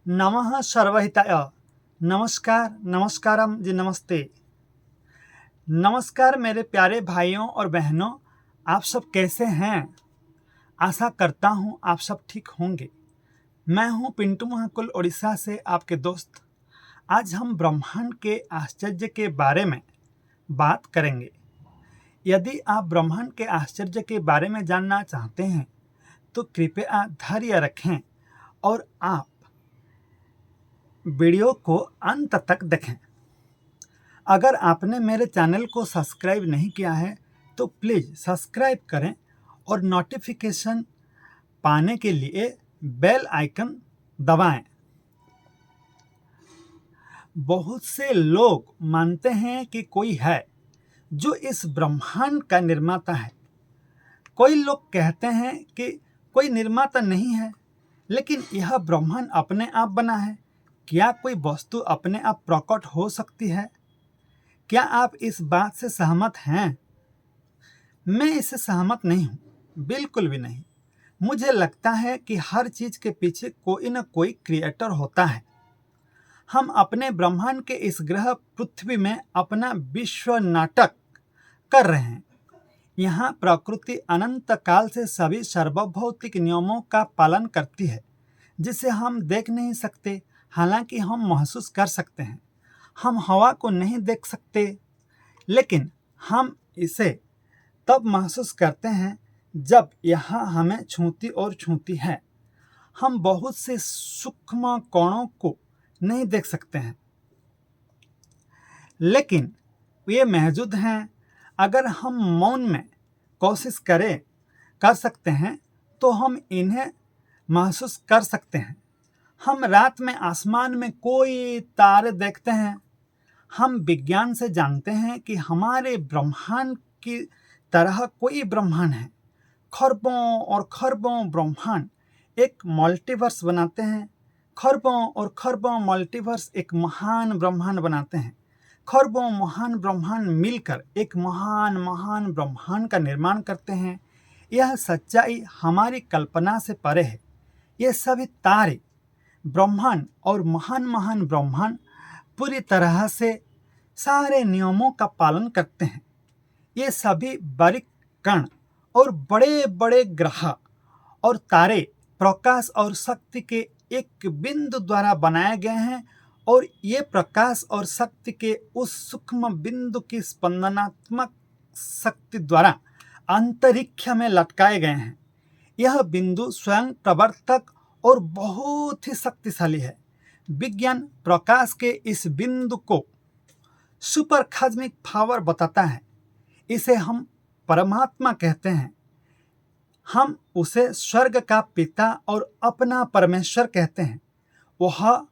नमः सर्वहिताय। नमस्कार, नमस्कारम जी, नमस्ते। नमस्कार मेरे प्यारे भाइयों और बहनों, आप सब कैसे हैं? आशा करता हूँ आप सब ठीक होंगे। मैं हूँ पिंटू महाकुल, उड़ीसा से आपके दोस्त। आज हम ब्रह्मांड के आश्चर्य के बारे में बात करेंगे। यदि आप ब्रह्मांड के आश्चर्य के बारे में जानना चाहते हैं तो कृपया धैर्य रखें और आप वीडियो को अंत तक देखें। अगर आपने मेरे चैनल को सब्सक्राइब नहीं किया है तो प्लीज़ सब्सक्राइब करें और नोटिफिकेशन पाने के लिए बेल आइकन दबाएं। बहुत से लोग मानते हैं कि कोई है जो इस ब्रह्मांड का निर्माता है। कोई लोग कहते हैं कि कोई निर्माता नहीं है, लेकिन यह ब्रह्मांड अपने आप बना है। क्या कोई वस्तु अपने आप प्रकट हो सकती है? क्या आप इस बात से सहमत हैं? मैं इससे सहमत नहीं हूँ, बिल्कुल भी नहीं। मुझे लगता है कि हर चीज के पीछे कोई न कोई क्रिएटर होता है। हम अपने ब्रह्मांड के इस ग्रह पृथ्वी में अपना विश्व नाटक कर रहे हैं। यहाँ प्रकृति अनंत काल से सभी सार्वभौतिक नियमों का पालन करती है, जिसे हम देख नहीं सकते, हालांकि हम महसूस कर सकते हैं। हम हवा को नहीं देख सकते, लेकिन हम इसे तब महसूस करते हैं जब यह हमें छूती है। हम बहुत से सूक्ष्म कणों को नहीं देख सकते हैं, लेकिन वे मौजूद हैं। अगर हम मौन में कोशिश कर सकते हैं तो हम इन्हें महसूस कर सकते हैं। हम रात में आसमान में कोई तारे देखते हैं। हम विज्ञान से जानते हैं कि हमारे ब्रह्मांड की तरह कोई ब्रह्मांड है। खरबों और खरबों ब्रह्मांड एक मल्टीवर्स बनाते हैं। खरबों और खरबों मल्टीवर्स एक महान ब्रह्मांड बनाते हैं। खरबों महान ब्रह्मांड मिलकर एक महान महान ब्रह्मांड का निर्माण करते हैं। यह सच्चाई हमारी कल्पना से परे है। ये सभी तारे, ब्रह्मांड और महान महान ब्रह्मांड पूरी तरह से सारे नियमों का पालन करते हैं। ये सभी बारीक कण और बड़े बड़े ग्रह और तारे प्रकाश और शक्ति के एक बिंदु द्वारा बनाए गए हैं, और ये प्रकाश और शक्ति के उस सूक्ष्म बिंदु की स्पंदनात्मक शक्ति द्वारा अंतरिक्ष में लटकाए गए हैं। यह बिंदु स्वयं प्रवर्तक और बहुत ही शक्तिशाली है। विज्ञान प्रकाश के इस बिंदु को सुपर कॉस्मिक पावर बताता है। इसे हम परमात्मा कहते हैं। हम उसे स्वर्ग का पिता और अपना परमेश्वर कहते हैं। वह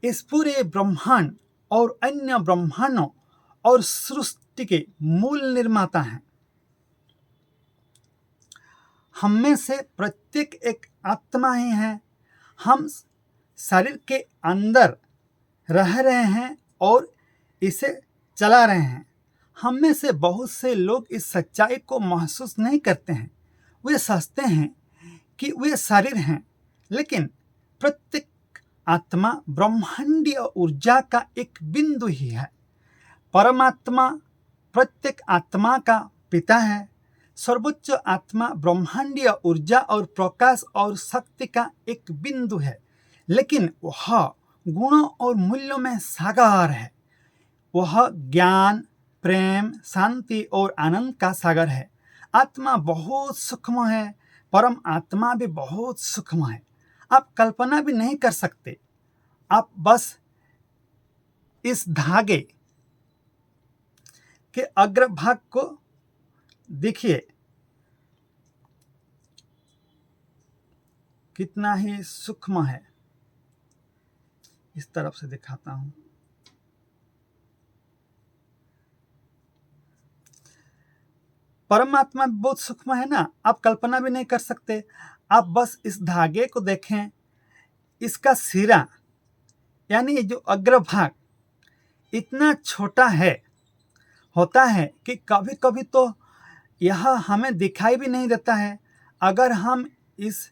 इस पूरे ब्रह्मांड और अन्य ब्रह्मांडों और सृष्टि के मूल निर्माता हैं। हम में से प्रत्येक एक आत्मा ही है। हम शरीर के अंदर रह रहे हैं और इसे चला रहे हैं। हम में से बहुत से लोग इस सच्चाई को महसूस नहीं करते हैं। वे सोचते हैं कि वे शरीर हैं, लेकिन प्रत्येक आत्मा ब्रह्मांडीय ऊर्जा का एक बिंदु ही है। परमात्मा प्रत्येक आत्मा का पिता है। सर्वोच्च आत्मा ब्रह्मांडीय ऊर्जा और प्रकाश और शक्ति का एक बिंदु है, लेकिन वह गुणों और मूल्यों में सागर है। वह ज्ञान, प्रेम, शांति और आनंद का सागर है। आत्मा बहुत सूक्ष्म है, परम आत्मा भी बहुत सूक्ष्म है। आप कल्पना भी नहीं कर सकते। आप बस इस धागे के अग्रभाग को देखिए, कितना ही सूक्ष्म है। इस तरफ से दिखाता हूं। परमात्मा बहुत सूक्ष्म है ना, आप कल्पना भी नहीं कर सकते। आप बस इस धागे को देखें, इसका सिरा यानी जो अग्रभाग इतना छोटा होता है कि कभी कभी तो यह हमें दिखाई भी नहीं देता है। अगर हम इस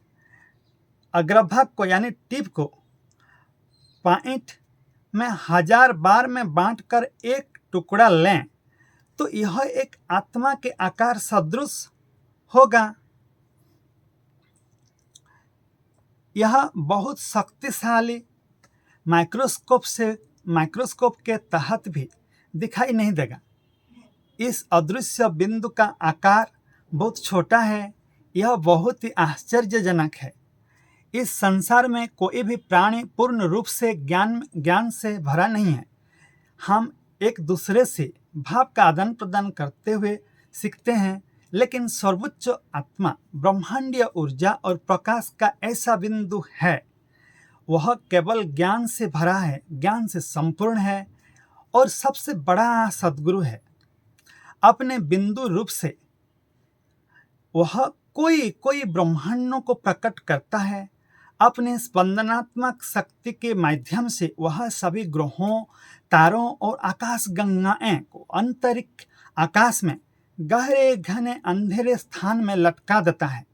अग्रभाग को यानी टिप को पॉइंट में 1000 बार में बांटकर एक टुकड़ा लें तो यह एक आत्मा के आकार सदृश होगा। यह बहुत शक्तिशाली माइक्रोस्कोप के तहत भी दिखाई नहीं देगा। इस अदृश्य बिंदु का आकार बहुत छोटा है। यह बहुत ही आश्चर्यजनक है। इस संसार में कोई भी प्राणी पूर्ण रूप से ज्ञान से भरा नहीं है। हम एक दूसरे से भाव का आदान प्रदान करते हुए सीखते हैं, लेकिन सर्वोच्च आत्मा ब्रह्मांडीय ऊर्जा और प्रकाश का ऐसा बिंदु है, वह केवल ज्ञान से भरा है, ज्ञान से संपूर्ण है और सबसे बड़ा सद्गुरु है। अपने बिंदु रूप से वह कोई ब्रह्मांडों को प्रकट करता है। अपने स्पंदनात्मक शक्ति के माध्यम से वह सभी ग्रहों, तारों और आकाश गंगाएं को अंतरिक्ष आकाश में गहरे घने अंधेरे स्थान में लटका देता है।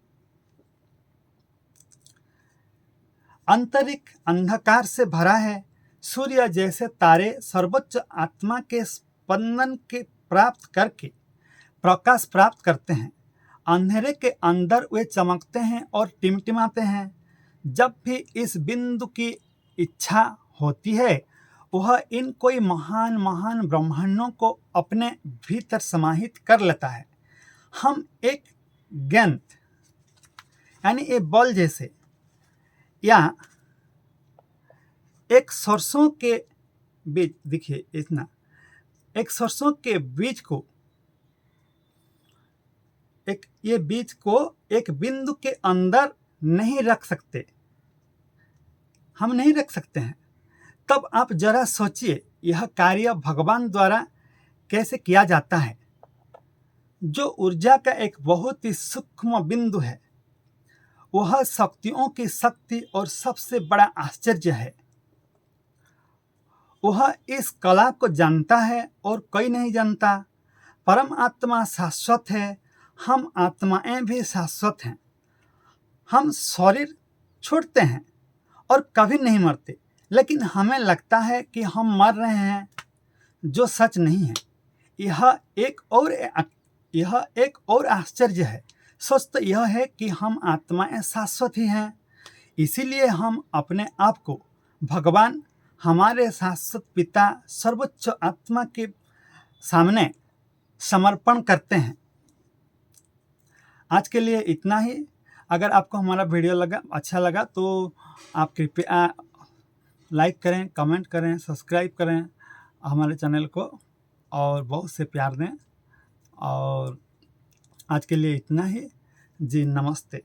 अंतरिक्ष अंधकार से भरा है। सूर्य जैसे तारे सर्वोच्च आत्मा के स्पंदन के प्राप्त करके प्रकाश प्राप्त करते हैं। अंधेरे के अंदर वे चमकते हैं और टिमटिमाते हैं। जब भी इस बिंदु की इच्छा होती है, वह इन कोई महान महान ब्रह्मांडों को अपने भीतर समाहित कर लेता है। हम एक गेंद यानी एक बॉल जैसे या एक सरसों के बीज, देखिए इतना, एक सरसों के बीज को एक बिंदु के अंदर नहीं रख सकते, हम नहीं रख सकते हैं। तब आप जरा सोचिए यह कार्य भगवान द्वारा कैसे किया जाता है, जो ऊर्जा का एक बहुत ही सूक्ष्म बिंदु है। वह शक्तियों की शक्ति और सबसे बड़ा आश्चर्य है। वह इस कला को जानता है और कोई नहीं जानता। परम आत्मा शाश्वत है, हम आत्माएं भी शाश्वत हैं। हम शरीर छोड़ते हैं और कभी नहीं मरते, लेकिन हमें लगता है कि हम मर रहे हैं, जो सच नहीं है। यह एक और आश्चर्य है। सच तो यह है कि हम आत्माएं शाश्वत ही हैं। इसीलिए हम अपने आप को भगवान, हमारे शाश्वत पिता, सर्वोच्च आत्मा के सामने समर्पण करते हैं। आज के लिए इतना ही। अगर आपको हमारा वीडियो अच्छा लगा तो आप कृपया लाइक करें, कमेंट करें, सब्सक्राइब करें हमारे चैनल को और बहुत से प्यार दें। और आज के लिए इतना ही जी। नमस्ते।